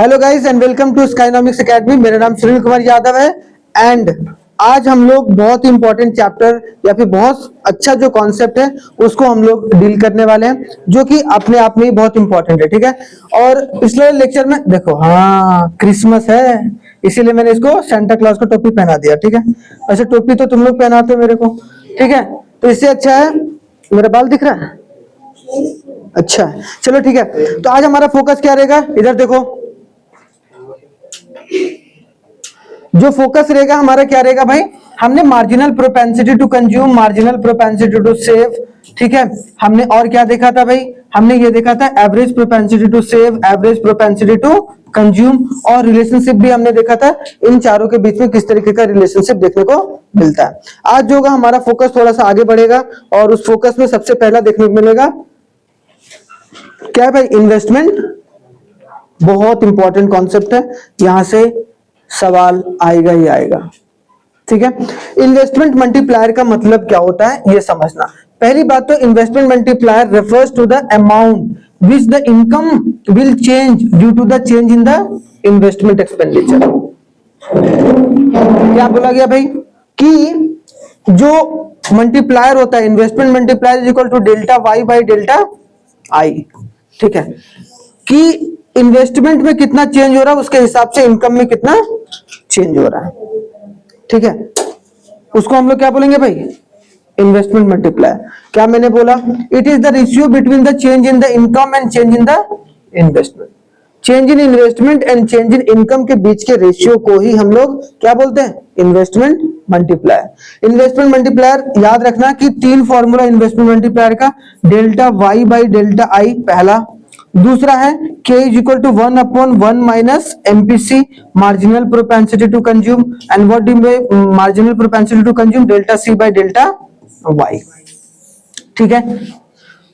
Hello guys and welcome to Skynomics academy. मेरा नाम सुनील कुमार यादव है एंड आज हम लोग बहुत इंपॉर्टेंट चैप्टर या फिर बहुत अच्छा जो कॉन्सेप्ट है उसको हम लोग डील करने वाले हैं, जो कि अपने आप में ही बहुत इंपॉर्टेंट है। ठीक है, और पिछले लेक्चर में देखो, हाँ क्रिसमस है इसीलिए मैंने इसको सेंटा क्लॉज का टोपी पहना दिया। ठीक है, वैसे टोपी तो तुम लोग पहनाते हो मेरे को, ठीक है, तो इससे अच्छा है मेरा बाल दिख रहा है। अच्छा है, चलो ठीक है। तो आज हमारा फोकस क्या रहेगा, इधर देखो, जो फोकस रहेगा हमारा क्या रहेगा भाई, हमने marginal propensity to consume, marginal propensity to save, ठीक है, हमने और क्या देखा था भाई, हमने ये देखा था average propensity to save, average propensity to consume, और रिलेशनशिप भी हमने देखा था इन चारों के बीच में किस तरीके का रिलेशनशिप देखने को मिलता है। आज जो होगा हमारा फोकस थोड़ा सा आगे बढ़ेगा और उस फोकस में सबसे पहला देखने को मिलेगा क्या है भाई, इन्वेस्टमेंट। बहुत इंपॉर्टेंट कॉन्सेप्ट है, यहां से सवाल आएगा ही आएगा। ठीक है, इन्वेस्टमेंट मल्टीप्लायर का मतलब क्या होता है ये समझना। पहली बात तो investment multiplier refers to the amount which the income will change due to the change in the investment expenditure. क्या बोला गया भाई कि जो मल्टीप्लायर होता है, investment multiplier is equal to delta Y by delta I. ठीक है, कि इन्वेस्टमेंट में कितना चेंज हो रहा है उसके हिसाब से इनकम में कितना चेंज हो रहा है। ठीक है, उसको हम लोग क्या बोलेंगे भाई, इन्वेस्टमेंट मल्टीप्लायर। क्या मैंने बोला, it is the ratio between the change in the income and change in the investment. Change in investment and change in income के बीच के रेशियो को ही हम लोग क्या बोलते हैं, इन्वेस्टमेंट मल्टीप्लायर। इन्वेस्टमेंट मल्टीप्लायर याद रखना कि तीन फॉर्मूला इन्वेस्टमेंट मल्टीप्लायर का, delta Y by delta I पहला, दूसरा है k is equal to 1/1 minus MPC marginal propensity to consume, and what do we marginal propensity to consume, delta C by delta Y. ठीक है,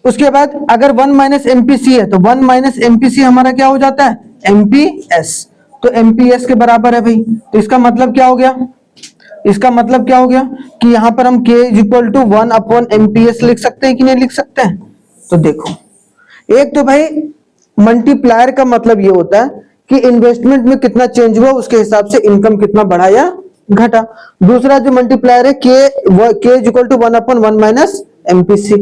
उसके बाद अगर 1 minus MPC है तो 1 माइनस एमपीसी हमारा क्या हो जाता है, एमपीएस। तो एमपीएस के बराबर है भाई, तो इसका मतलब क्या हो गया, इसका मतलब क्या हो गया कि यहां पर हम k इज इक्वल टू 1/एमपीएस लिख सकते हैं कि नहीं लिख सकते हैं। तो देखो, एक तो भाई मल्टीप्लायर का मतलब ये होता है कि इन्वेस्टमेंट में कितना चेंज हुआ उसके हिसाब से इनकम कितना बढ़ा या घटा। दूसरा जो मल्टीप्लायर है k is equal to 1/1 minus MPC.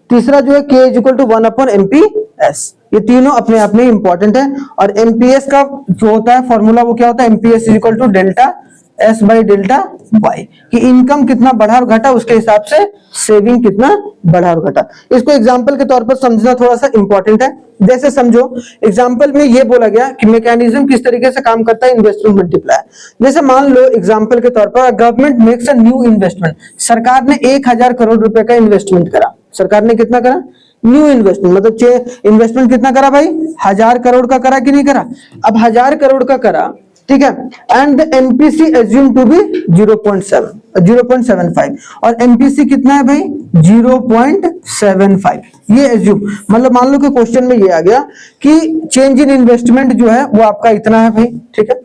तीसरा जो है k इज इक्वल टू 1/एमपीएस। ये तीनों अपने आप में इंपॉर्टेंट है। और एमपीएस का जो होता है फॉर्मूला वो क्या होता है, MPS is equal to delta S by delta Y, कि इनकम कितना बढ़ा और घटा उसके हिसाब से सेविंग कितना बढ़ा और घटा। इसको एग्जांपल के तौर पर समझना थोड़ा सा इंपॉर्टेंट है। जैसे समझो, एग्जांपल में ये बोला गया कि मैकेनिज्म किस तरीके से काम करता है इन्वेस्टमेंट मल्टीप्लायर। जैसे मान लो एग्जांपल के तौर पर government makes a new investment, सरकार ने 1000 करोड़ रुपए का इन्वेस्टमेंट करा। सरकार ने कितना करा, न्यू इन्वेस्टमेंट, मतलब इन्वेस्टमेंट कितना करा भाई, 1000 करोड़ का करा कि नहीं करा। अब 1000 करोड़ का करा, ठीक है, and the MPC assume to be 0.75, और एमपीसी कितना है भाई 0.75। ये एज्यूम मतलब मान लो कि क्वेश्चन में ये आ गया कि चेंज इन इन्वेस्टमेंट जो है वो आपका इतना है भाई, ठीक है,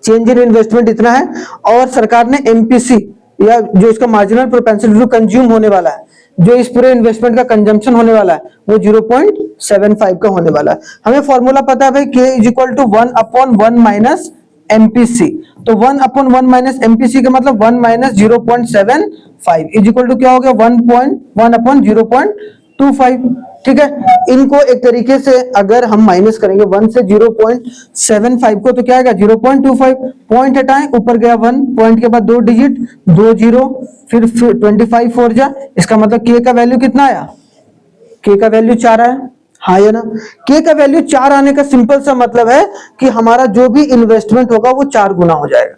चेंज इन इन्वेस्टमेंट इतना है, और सरकार ने एमपीसी या जो इसका मार्जिनल प्रोपेंसिटी टू कंज्यूम होने वाला है, जो इस पूरे इन्वेस्टमेंट का कंजम्पशन होने वाला है वो 0.75 का होने वाला है। हमें फॉर्मूला पता है भाई, k is equal to 1/1 minus MPC. तो 1/1 माइनस एमपीसी का मतलब 1 माइनस 0.75 इज इक्वल टू क्या हो गया, 1/0.25। ठीक है, इनको एक तरीके से अगर हम माइनस करेंगे 1 से 0.75 को तो क्या आएगा 0.25, पॉइंट हटाएं ऊपर गया 1, पॉइंट के बाद 2 डिजिट 2 0, फिर 25 4 जा, इसका मतलब k का वैल्यू कितना आया, k का वैल्यू 4 आया। हाँ या ना, k का वैल्यू 4 आने का सिंपल सा मतलब है कि हमारा जो भी इन्वेस्टमेंट होगा वो 4 गुना हो जाएगा।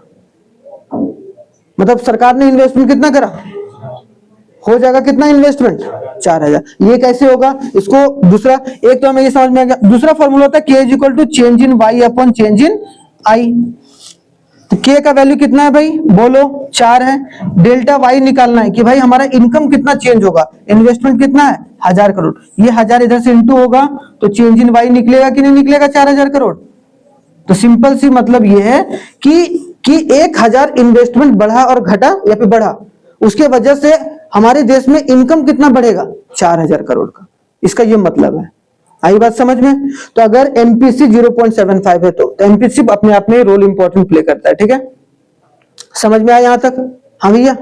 मतलब सरकार ने इन्वेस्टमेंट कितना करा, हो जाएगा कितना इन्वेस्टमेंट 4000। ये कैसे होगा, इसको दूसरा एक तो हमें ये समझ में आ गया। दूसरा फॉर्मूला होता है k is equal to change in y upon change in i। तो k का वैल्यू कितना है भाई, बोलो 4 है। डेल्टा y निकालना है कि भाई हमारा इनकम कितना चेंज होगा, इन्वेस्टमेंट कितना है 1000 करोड़, ये 1000 इधर से इंटू होगा तो चेंज इन y निकलेगा कि नहीं निकलेगा 4000 करोड़। तो सिंपल सी मतलब ये है कि 1000 इन्वेस्टमेंट बढ़ा और घटा या फिर बढ़ा, उसके वजह से हमारे देश में इनकम कितना बढ़ेगा 4000 करोड़ का, इसका ये मतलब है। आई बात समझ में? तो अगर एमपीसी 0.75 है तो एमपीसी अपने आप में रोल इंपॉर्टेंट प्ले करता है। ठीक है, समझ में आया यहां तक? हाँ भैया,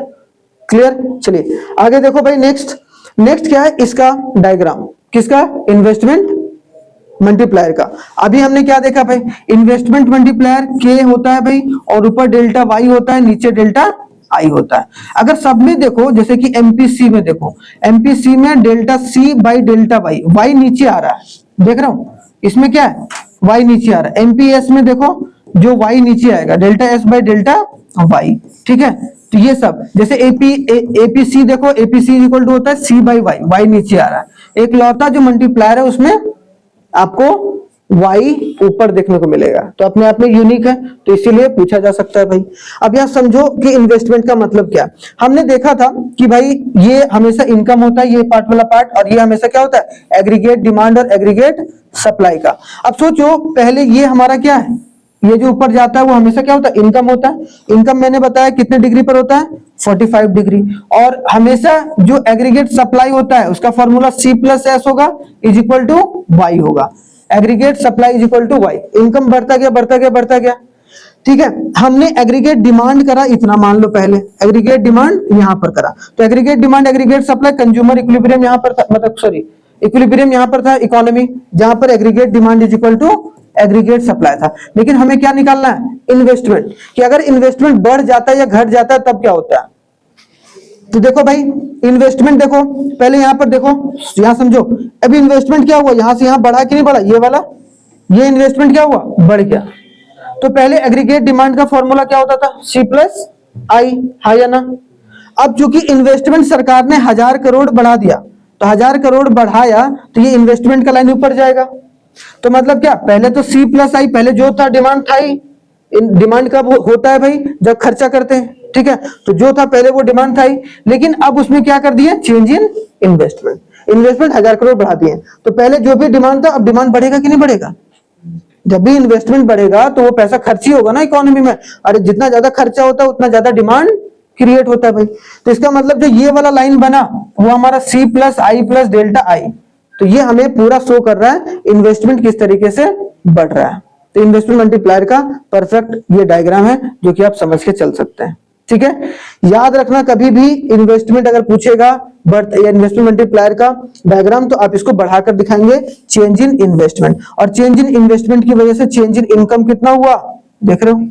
क्लियर? चलिए आगे देखो भाई। नेक्स्ट क्या है इसका डायग्राम, किसका? इन्वेस्टमेंट मल्टीप्लायर का। अभी हमने क्या देखा भाई? इन्वेस्टमेंट मल्टीप्लायर के होता है भाई, और ऊपर डेल्टा वाई होता है, नीचे डेल्टा आई होता है। अगर सब में देखो, जैसे कि एमपीसी में देखो, एमपीसी में delta C by delta Y, Y नीचे आ रहा है, देख रहा हूं इसमें क्या है? वाई नीचे आ रहा है। एमपीएस में देखो जो वाई नीचे आएगा, delta S by delta Y. ठीक है, तो ये सब जैसे एपीसी देखो, एपीसी इक्वल टू होता है सी बाई वाई, वाई नीचे आ रहा है। एक लौता जो मल्टीप्लायर है उसमें आपको y ऊपर देखने को मिलेगा, तो अपने आप में यूनिक है, तो इसीलिए पूछा जा सकता है भाई। अब यहां समझो कि इन्वेस्टमेंट का मतलब क्या। हमने देखा था कि भाई ये हमेशा इनकम होता है, ये पार्ट वाला पार्ट, और ये हमेशा क्या होता है? एग्रीगेट डिमांड और एग्रीगेट सप्लाई का। अब सोचो पहले ये हमारा क्या है? ये जो ऊपर जाता है वो हमेशा क्या होता है? इनकम होता है। इनकम मैंने बताया कितने डिग्री पर होता है? 45 डिग्री। और हमेशा जो एग्रीगेट सप्लाई होता है उसका फॉर्मूला C प्लस एस होगा, इज इक्वल टू वाई होगा। Aggregate supply is equal to Y. Income बढ़ता गया बढ़ता गया बढ़ता गया। ठीक है, हमने एग्रीगेट डिमांड करा इतना, मान लो पहले एग्रीगेट डिमांड यहां पर करा, तो aggregate demand aggregate supply, consumer equilibrium यहां पर था, मतलब सॉरी इक्विलिब्रियम यहां पर था, इकोनॉमी, जहां पर aggregate demand is equal to aggregate supply था। लेकिन हमें क्या निकालना है? इन्वेस्टमेंट, कि अगर इन्वेस्टमेंट बढ़ जाता है या घट जाता है तब क्या होता है। तो देखो भाई इन्वेस्टमेंट देखो, पहले यहां पर देखो, यहां समझो, अभी इन्वेस्टमेंट क्या हुआ, यहां से यहां बढ़ा कि नहीं बढ़ा? ये वाला, ये इन्वेस्टमेंट क्या हुआ? बढ़ गया। तो पहले एग्रीगेट डिमांड का फॉर्मूला क्या होता था? C प्लस आई, है या ना? अब चूंकि इन्वेस्टमेंट सरकार ने 1000 करोड़ बढ़ा दिया, तो 1000 करोड़ बढ़ाया तो ये इन्वेस्टमेंट का लाइन ऊपर जाएगा। तो मतलब क्या? पहले तो C प्लस आई, पहले जो था डिमांड था ही। डिमांड कब होता है भाई? जब खर्चा करते हैं। ठीक है, तो जो था पहले वो डिमांड था ही, लेकिन अब उसमें क्या कर दिया? Change in investment. Investment 1000 crore बढ़ा दिए, तो पहले जो भी डिमांड था अब डिमांड बढ़ेगा कि नहीं बढ़ेगा? जब भी इन्वेस्टमेंट बढ़ेगा तो वो पैसा खर्च ही होगा ना इकोनॉमी में। अरे जितना ज्यादा खर्चा होता है उतना ज्यादा डिमांड क्रिएट होता है भाई। तो इसका मतलब जो ये वाला लाइन बना वो हमारा C प्लस आई प्लस डेल्टा आई, तो ये हमें पूरा शो कर रहा है इन्वेस्टमेंट किस तरीके से बढ़ रहा है। तो इन्वेस्टमेंट मल्टीप्लायर का परफेक्ट ये डायग्राम है जो कि आप समझ के चल सकते हैं। ठीक है, याद रखना कभी भी इन्वेस्टमेंट अगर पूछेगा बर्थ या इन्वेस्टमेंट मल्टीप्लायर का डायग्राम, तो आप इसको बढ़ाकर दिखाएंगे चेंज इन इन्वेस्टमेंट, और चेंज इन इन्वेस्टमेंट की वजह से चेंज इन इनकम कितना हुआ, देख रहे हो?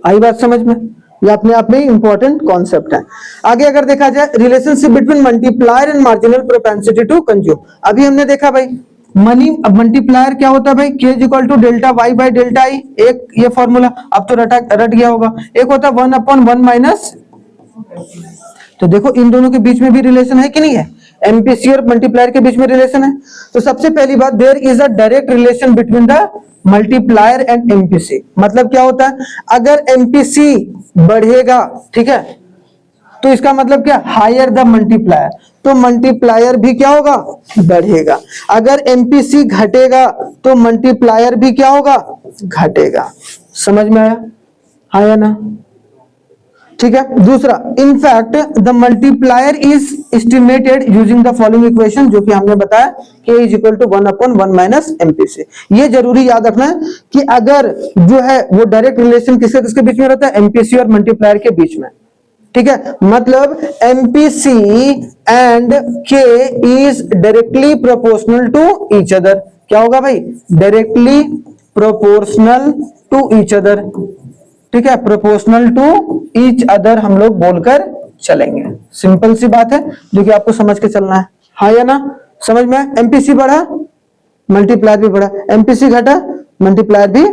आई बात समझ में? ये अपने आप में इंपॉर्टेंट कॉन्सेप्ट है। आगे अगर देखा जाए relationship between multiplier and marginal propensity to consume, अभी हमने देखा भाई मनी मल्टीप्लायर क्या होता है भाई? K is equal to delta Y by delta I, एक ये फॉर्मूला अब तो रट गया होगा। एक होता है 1/1 माइनस, तो देखो इन दोनों के बीच में भी रिलेशन है कि नहीं है? एमपीसी और मल्टीप्लायर के बीच में रिलेशन है। तो सबसे पहली बात, there is a direct relation between the multiplier and MPC. मतलब क्या होता है? अगर एमपीसी बढ़ेगा, ठीक है, तो इसका मतलब क्या? हायर द मल्टीप्लायर, तो मल्टीप्लायर भी क्या होगा? बढ़ेगा। अगर एमपीसी घटेगा तो मल्टीप्लायर भी क्या होगा? घटेगा। समझ में आया? हाँ या ना? ठीक है, दूसरा, in fact the multiplier is estimated using the following equation, जो कि हमने बताया K is equal to 1/1 minus MPC. ये जरूरी याद रखना है कि अगर जो है वो डायरेक्ट रिलेशन किसके किसके बीच में रहता है? एमपीसी और मल्टीप्लायर के बीच में। ठीक है, मतलब MPC and K is directly proportional to each other. क्या होगा भाई? Directly proportional to each other. ठीक है, प्रोपोर्शनल टू ईच अदर हम लोग बोलकर चलेंगे। सिंपल सी बात है जो कि आपको समझ के चलना है। हाँ या ना? समझ में? एमपीसी बढ़ा मल्टीप्लायर भी बढ़ा, एमपीसी घटा मल्टीप्लायर भी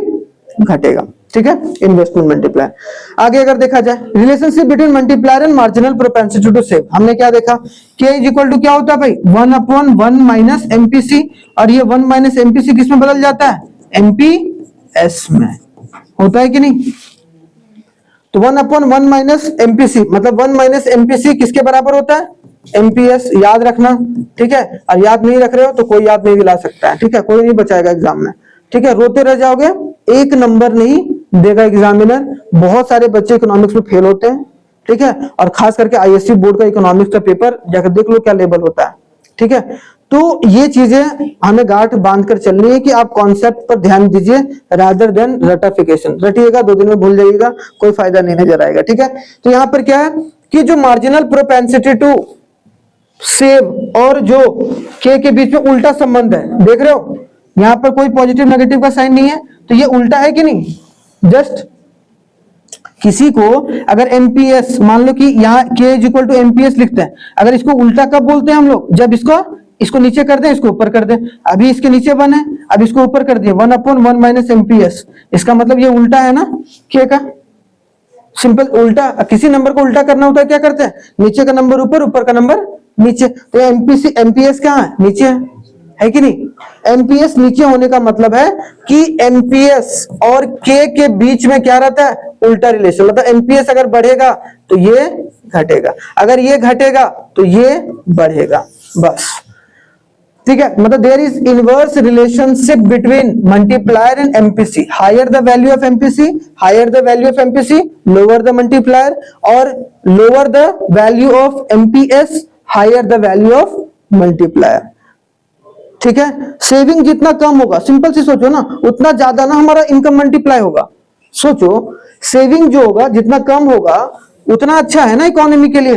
घटेगा। ठीक है, इन्वेस्टमेंट मल्टीप्लायर। आगे अगर देखा जाए relationship between multiplier and marginal propensity to save, हमने क्या देखा? K इज इक्वल टू क्या होता है भाई? 1/1 माइनस एमपीसी, और ये 1 माइनस एमपीसी किस में बदल जाता है? एमपीएस में। होता है कि नहीं? तो 1/1 माइनस एमपीसी, मतलब 1 माइनस एमपीसी किसके बराबर होता है? एमपीएस। याद रखना। ठीक है, और याद नहीं रख रहे हो तो कोई याद नहीं दिला सकता है। ठीक है, कोई नहीं बचाएगा एग्जाम में। ठीक है, रोते रह जाओगे, एक नंबर नहीं देगा एग्जामिनर। बहुत सारे बच्चे इकोनॉमिक्स में फेल होते हैं। ठीक है, और खास करके आईएससी बोर्ड का इकोनॉमिक्स का पेपर जाकर देख लो क्या लेवल होता है। ठीक है, तो ये चीजें हमें गांठ बांध कर चलनी है कि आप कॉन्सेप्ट पर ध्यान दीजिए रादर देन रटिफिकेशन। रटिएगा 2 दिन में भूल जाइएगा, कोई फायदा नहीं नजर आएगा। ठीक है, तो यहां पर क्या है कि जो मार्जिनल प्रोपेंसिटी टू सेव और जो के बीच में उल्टा संबंध है, देख रहे हो यहां पर कोई पॉजिटिव नेगेटिव का साइन नहीं है, तो ये उल्टा है कि नहीं। जस्ट किसी को अगर एमपीएस, मान लो कि यहाँ के इज इक्वल टू एमपीएस लिखते हैं, अगर इसको उल्टा कब बोलते हैं हम लोग, जब इसको नीचे कर दें, इसको ऊपर कर दें। अभी इसके नीचे 1 है, अब इसको ऊपर कर दिए 1/1 माइनस एमपीएस, इसका मतलब ये उल्टा है ना के का। सिंपल उल्टा, किसी नंबर को उल्टा करना होता है क्या करते हैं, नीचे का नंबर ऊपर, ऊपर का नंबर नीचे। तो एमपीएस कहाँ है, नीचे है कि नहीं। एमपीएस नीचे होने का मतलब है कि एमपीएस और के बीच में क्या रहता है, उल्टा रिलेशन। मतलब एमपीएस अगर बढ़ेगा तो ये घटेगा, अगर ये घटेगा तो ये बढ़ेगा, बस। ठीक है, मतलब there is inverse relationship between multiplier and MPC. Higher the value of MPC, higher the value of MPC, lower the multiplier, और lower the value of MPS, higher the value of multiplier. ठीक है, saving जितना कम होगा, simple सी सोचो ना, उतना ज्यादा ना हमारा इनकम मल्टीप्लाई होगा। सोचो सेविंग जो होगा जितना कम होगा उतना अच्छा है ना इकोनॉमी के लिए,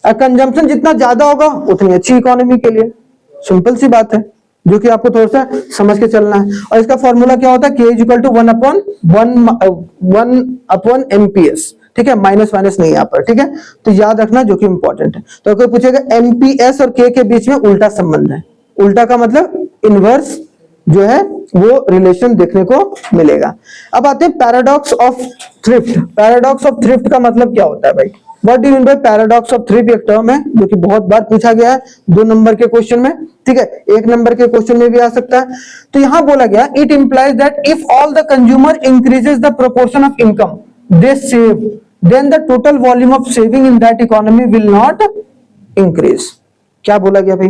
और कंजम्पशन जितना ज्यादा होगा उतनी अच्छी इकोनॉमी के लिए। सिंपल सी बात है, जो कि आपको थोड़ा सा समझ के चलना है। और इसका फॉर्मूला क्या होता है, के इज इक्वल टू 1/1 एमपीएस। ठीक है, माइनस माइनस नहीं यहाँ पर। ठीक है, तो याद रखना जो कि इंपॉर्टेंट है। तो कोई पूछेगा एमपीएस और के बीच में उल्टा संबंध है, उल्टा का मतलब इनवर्स जो है वो रिलेशन देखने को मिलेगा। अब आते हैं paradox of thrift. Paradox of thrift का मतलब क्या होता है भाई, what do you mean by paradox of thrift. एक टर्म है जो कि बहुत बार पूछा गया है 2 नंबर के क्वेश्चन में। ठीक है, 1 नंबर के क्वेश्चन में भी आ सकता है। तो यहां बोला गया it implies that if all the consumer increases the proportion of income they save, then the total volume of saving in that economy will not increase. क्या बोला गया भाई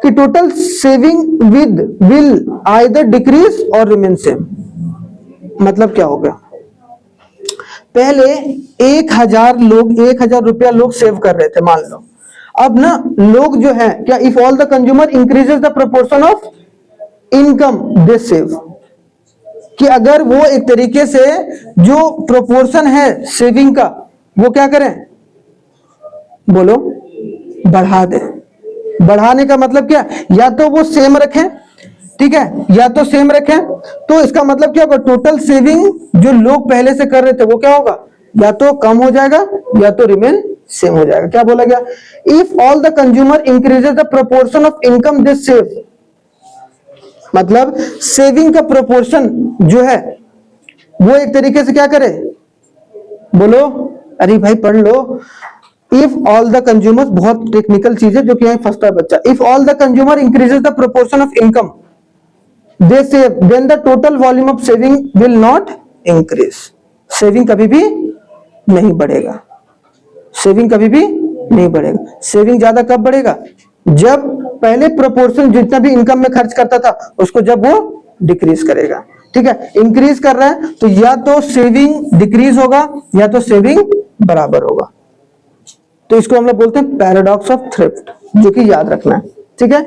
कि total saving will either decrease और remain same. मतलब क्या हो गया, पहले 1000 रुपया लोग सेव कर रहे थे मान लो, अब ना लोग जो है क्या, if all the consumer increases the proportion of income they save, कि अगर वो एक तरीके से जो प्रोपोर्शन है सेविंग का वो क्या करें, बोलो, बढ़ा दे। बढ़ाने का मतलब क्या, या तो वो सेम रखें, ठीक है, या तो सेम रखें, तो इसका मतलब क्या होगा, टोटल सेविंग जो लोग पहले से कर रहे थे वो क्या होगा, या तो कम हो जाएगा या तो रिमेन सेम हो जाएगा। क्या बोला गया, if all the consumer increases the proportion of income they save, मतलब सेविंग का प्रोपोर्शन जो है वो एक तरीके से क्या करे, बोलो, अरे भाई पढ़ लो। इफ ऑल द कंज्यूमर, बहुत टेक्निकल चीज है जो कि यहां फंसता है बच्चा। If all the consumer increases the proportion of income they save, then the total volume of saving will not increase. Saving कभी भी नहीं बढ़ेगा, सेविंग कभी भी नहीं बढ़ेगा। सेविंग ज्यादा कब बढ़ेगा, जब पहले प्रोपोर्शन जितना भी इनकम में खर्च करता था उसको जब वो डिक्रीज करेगा। ठीक है, इंक्रीज कर रहा है तो या तो सेविंग डिक्रीज होगा या तो सेविंग बराबर होगा। तो इसको हम लोग बोलते हैं पैराडॉक्स ऑफ थ्रिफ्ट, जो कि याद रखना है। ठीक है,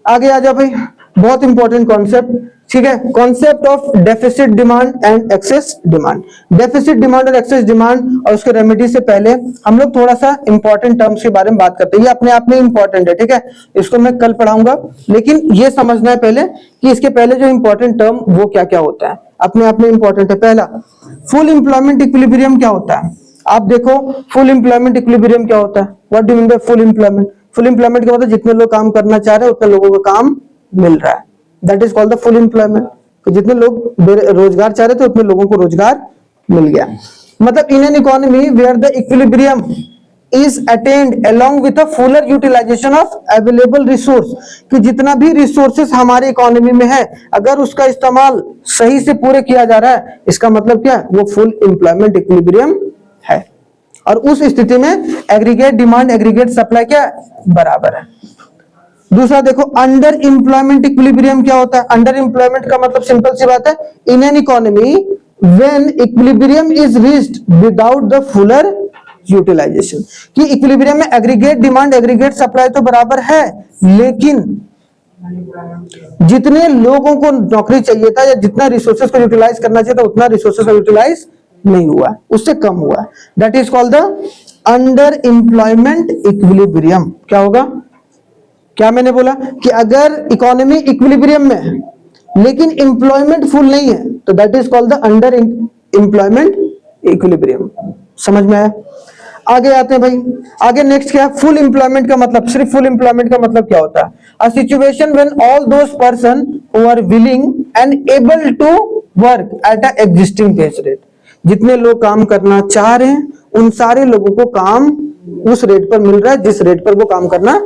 आगे आ जाओ भाई, बहुत इंपॉर्टेंट कॉन्सेप्ट। ठीक है, concept of deficit demand and excess demand. Deficit demand और एक्सेस डिमांड और उसके रेमेडी से पहले हम लोग थोड़ा सा इंपॉर्टेंट टर्म्स के बारे में बात करते हैं। ये अपने आप में इंपॉर्टेंट है, ठीक है, इसको मैं कल पढ़ाऊंगा, लेकिन ये समझना है पहले कि इसके पहले जो इंपॉर्टेंट टर्म वो क्या क्या होता है, अपने आप में इंपॉर्टेंट है। पहला, फुल एम्प्लॉयमेंट इक्विलिब्रियम क्या होता है। आप देखो फुल एम्प्लॉयमेंट इक्विलिब्रियम क्या होता है, what do you mean by full employment. Full employment क्या होता है, जितने लोग काम करना चाह रहे हैं उतने लोगों को काम मिल रहा है, that is called the full employment. तो जितने लोग रोजगार चाह रहे थे उतने लोगों को रोजगार मिल गया। मतलब in an economy where the equilibrium is attained along with a fuller utilization of available resource, कि जितना भी रिसोर्सेस हमारे इकोनॉमी में है अगर उसका इस्तेमाल सही से पूरे किया जा रहा है, इसका मतलब क्या, वो फुल एम्प्लॉयमेंट इक्विलिब्रियम है। और उस स्थिति में एग्रीगेट डिमांड एग्रीगेट सप्लाई क्या बराबर है। दूसरा देखो, अंडर एम्प्लॉयमेंट इक्विलिब्रियम क्या होता है। अंडर एम्प्लॉयमेंट का मतलब सिंपल सी बात है, in an economy when equilibrium is reached without the fuller utilization, कि इक्विलिब्रियम में एग्रीगेट डिमांड एग्रीगेट सप्लाई तो बराबर है, लेकिन जितने लोगों को नौकरी चाहिए था या जितना रिसोर्सेज को यूटिलाइज करना चाहिए था उतना रिसोर्सेज यूटिलाइज नहीं हुआ, उससे कम हुआ। That is called the under employment equilibrium. क्या होगा? क्या मैंने बोला कि अगर इकोनॉमी इक्विलिब्रियम में है लेकिन एम्प्लॉयमेंट फुल नहीं है तो that is called the under employment equilibrium. समझ में आया? आगे आते हैं भाई। आगे नेक्स्ट क्या है? फुल एम्प्लॉयमेंट का मतलब, सिर्फ फुल एम्प्लॉयमेंट का मतलब क्या होता है? A situation when all those person who are willing and able to work at a existing wage rate. जितने लोग काम करना चाह रहे हैं उन सारे लोगों को काम उस रेट पर मिल रहा है जिस रेट पर वो काम करना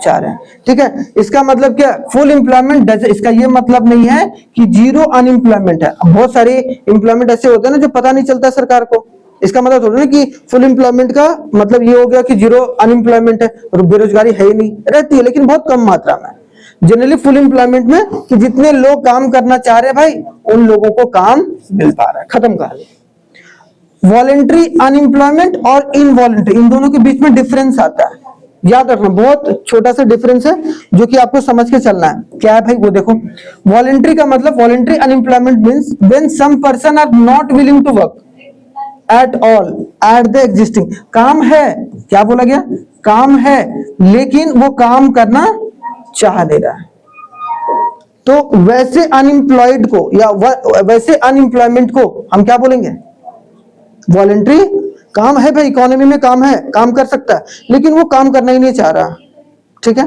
चाह रहे हैं। ठीक है, इसका मतलब क्या? Full employment. इसका ये मतलब नहीं है कि जीरो अनएम्प्लॉयमेंट है। बहुत सारे एम्प्लॉयमेंट ऐसे होते हैं ना जो पता नहीं चलता सरकार को। इसका मतलब थोड़ा ना कि फुल एम्प्लॉयमेंट का मतलब ये हो गया कि जीरो अनएम्प्लॉयमेंट है और बेरोजगारी है ही नहीं, रहती है लेकिन बहुत कम मात्रा में। जनरली फुल एम्प्लॉयमेंट में कि जितने लोग काम करना चाह रहे हैं भाई उन लोगों को काम मिल पा रहा है। खत्म कहानी। वॉलेंट्री अनएम्प्लॉयमेंट और इनवॉलेंट्री, इन दोनों के बीच में डिफरेंस आता है। याद रखना, बहुत छोटा सा डिफरेंस है जो कि आपको समझ के चलना है। क्या है भाई? वो देखो, वॉलेंट्री का मतलब, voluntary unemployment means when some person are not willing to work at all at the existing. काम है, क्या बोला गया? काम है लेकिन वो काम करना चाह नहीं रहा है। तो वैसे अनएम्प्लॉयड को या वैसे अनएम्प्लॉयमेंट को हम क्या बोलेंगे? वॉलेंट्री। काम है भाई, इकोनॉमी में काम है, काम कर सकता है लेकिन वो काम करना ही नहीं चाह रहा। ठीक है।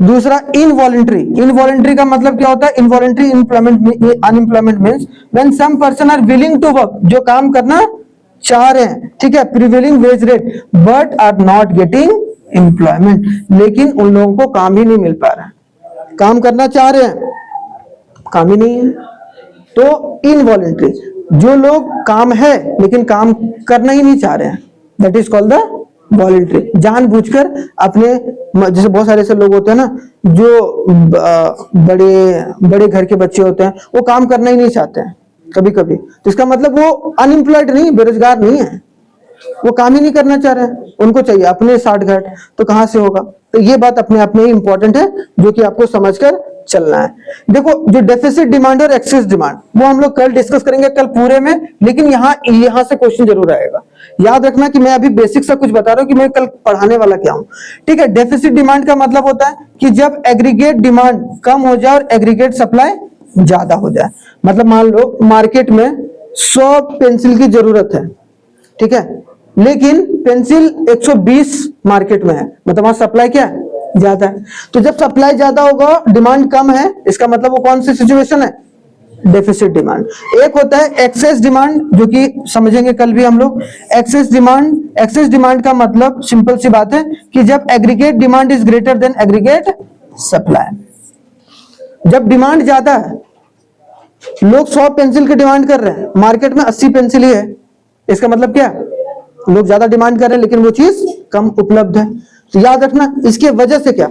दूसरा इनवॉलेंट्री। इनवॉलेंट्री का मतलब क्या होता है? Involuntary unemployment means when some person are willing to work, जो काम करना चाह रहे हैं, ठीक है, prevailing wage rate, but are not getting employment, लेकिन उन लोगों को काम ही नहीं मिल पा रहा है। काम करना चाह रहे हैं, काम ही नहीं है। तो इनवॉलेंट्री, जो लोग काम है लेकिन काम करना ही नहीं चाह रहे हैं, that is called the voluntary. जानबूझकर अपने, जैसे बहुत सारे ऐसे लोग होते हैं ना जो बड़े बड़े घर के बच्चे होते हैं, वो काम करना ही नहीं चाहते हैं कभी कभी, तो इसका मतलब वो अनएम्प्लॉयड नहीं, बेरोजगार नहीं है, वो काम ही नहीं करना चाह रहे हैं। उनको चाहिए अपने 60 घाट, तो कहां से होगा? तो ये बात अपने आप में ही इंपॉर्टेंट है जो कि आपको समझकर चलना है। देखो, जो डेफिसिट डिमांड और एक्सेस डिमांड वो हम लोग कल डिस्कस करेंगे, कल पूरे में, लेकिन यहां से क्वेश्चन जरूर आएगा। याद रखना कि मैं अभी बेसिक सा कुछ बता रहा हूं कि मैं कल पढ़ाने वाला क्या हूं। ठीक है। डेफिसिट डिमांड का मतलब होता है कि जब एग्रीगेट डिमांड कम हो जाए और एग्रीगेट सप्लाई ज्यादा हो जाए। मतलब मान लो मार्केट में 100 पेंसिल की जरूरत है, ठीक है, लेकिन पेंसिल 120 मार्केट में है, मतलब वहां सप्लाई क्या है? ज्यादा है। तो जब सप्लाई ज्यादा होगा, डिमांड कम है, इसका मतलब वो कौन सी सिचुएशन है? Deficit demand. एक होता है एक्सेस डिमांड, जो कि समझेंगे कल भी हम लोग। एक्सेस डिमांड का मतलब सिंपल सी बात है कि जब aggregate demand is greater than aggregate supply. जब डिमांड ज्यादा है, लोग 100 पेंसिल की डिमांड कर रहे हैं, मार्केट में 80 पेंसिल ही है, इसका मतलब क्या? लोग ज्यादा डिमांड कर रहे हैं लेकिन वो चीज कम उपलब्ध है। तो याद रखना, इसके वजह से क्या?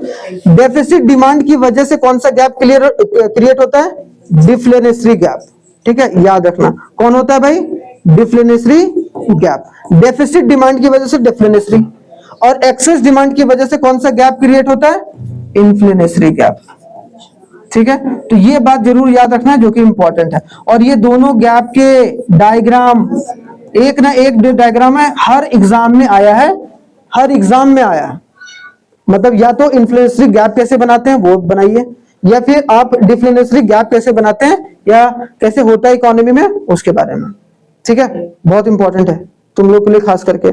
डेफिसिट डिमांड की वजह से कौन सा गैप क्रिएट होता है? डिफ्लेनेसरी गैप। ठीक है, याद रखना कौन होता है भाई? डिफ्लेनेसरी गैप। डेफिसिट डिमांड की वजह से डिफ्लेनेसरी, और एक्सेस डिमांड की वजह से कौन सा गैप क्रिएट होता है? इन्फ्लेनेसरी गैप। ठीक है, तो ये बात जरूर याद रखना है जो कि इंपॉर्टेंट है। और ये दोनों गैप के डायग्राम, एक ना एक डायग्राम है, हर एग्जाम में आया है, हर एग्जाम में आया है। मतलब या तो इन्फ्लेनेसरी गैप कैसे बनाते हैं वो बनाइए, या फिर आप डिफ्लेनेसरी गैप कैसे बनाते हैं या कैसे होता है इकोनॉमी में, उसके बारे में। ठीक है, बहुत इंपॉर्टेंट है तुम लोग के लिए खास करके।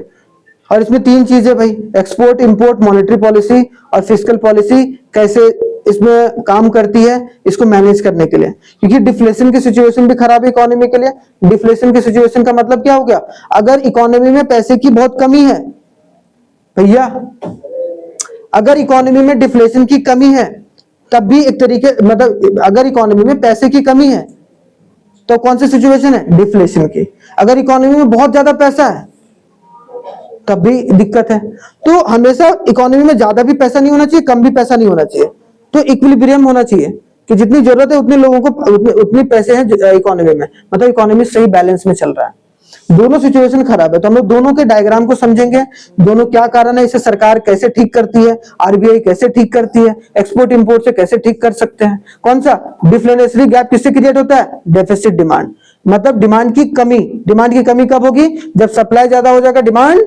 और इसमें 3 चीजें भाई, एक्सपोर्ट, इंपोर्ट, मॉनेटरी पॉलिसी और फिस्कल पॉलिसी कैसे इसमें काम करती है इसको मैनेज करने के लिए, क्योंकि डिफ्लेशन की सिचुएशन भी खराब है इकोनॉमी के लिए। डिफ्लेशन की सिचुएशन का मतलब क्या हो गया? अगर इकोनॉमी में पैसे की बहुत कमी है भैया, अगर इकोनॉमी में डिफ्लेशन की कमी है, तब भी एक तरीके, मतलब अगर इकोनॉमी में पैसे की कमी है तो कौन सी सिचुएशन है? डिफ्लेशन की। अगर इकोनॉमी में बहुत ज्यादा पैसा है तब भी दिक्कत है। तो हमेशा इकोनॉमी में ज्यादा भी पैसा नहीं होना चाहिए, कम भी पैसा नहीं होना चाहिए, तो इक्विलिब्रियम होना चाहिए कि जितनी जरूरत है उतने लोगों को उतने पैसे हैं इकोनॉमी में, मतलब इकोनॉमी सही बैलेंस में चल रहा है। दोनों सिचुएशन खराब है, तो हम लोग दोनों के डायग्राम को समझेंगे, दोनों क्या कारण है, इसे सरकार कैसे ठीक करती है, आरबीआई कैसे ठीक करती है, एक्सपोर्ट इंपोर्ट से कैसे ठीक कर सकते हैं। कौन सा डिफ्लेशनरी गैप किससे क्रिएट होता है, डेफिसिट डिमांड, मतलब डिमांड की कमी। डिमांड की कमी कब होगी, जब सप्लाई ज्यादा हो जाएगा, डिमांड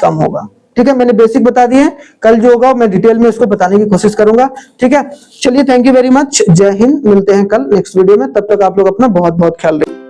कम होगा। ठीक है, मैंने बेसिक बता दिए, कल जो होगा मैं डिटेल में इसको बताने की कोशिश करूंगा। ठीक है, चलिए थैंक यू वेरी मच, जय हिंद, मिलते हैं कल नेक्स्ट वीडियो में, तब तक आप लोग अपना बहुत बहुत ख्याल रखें।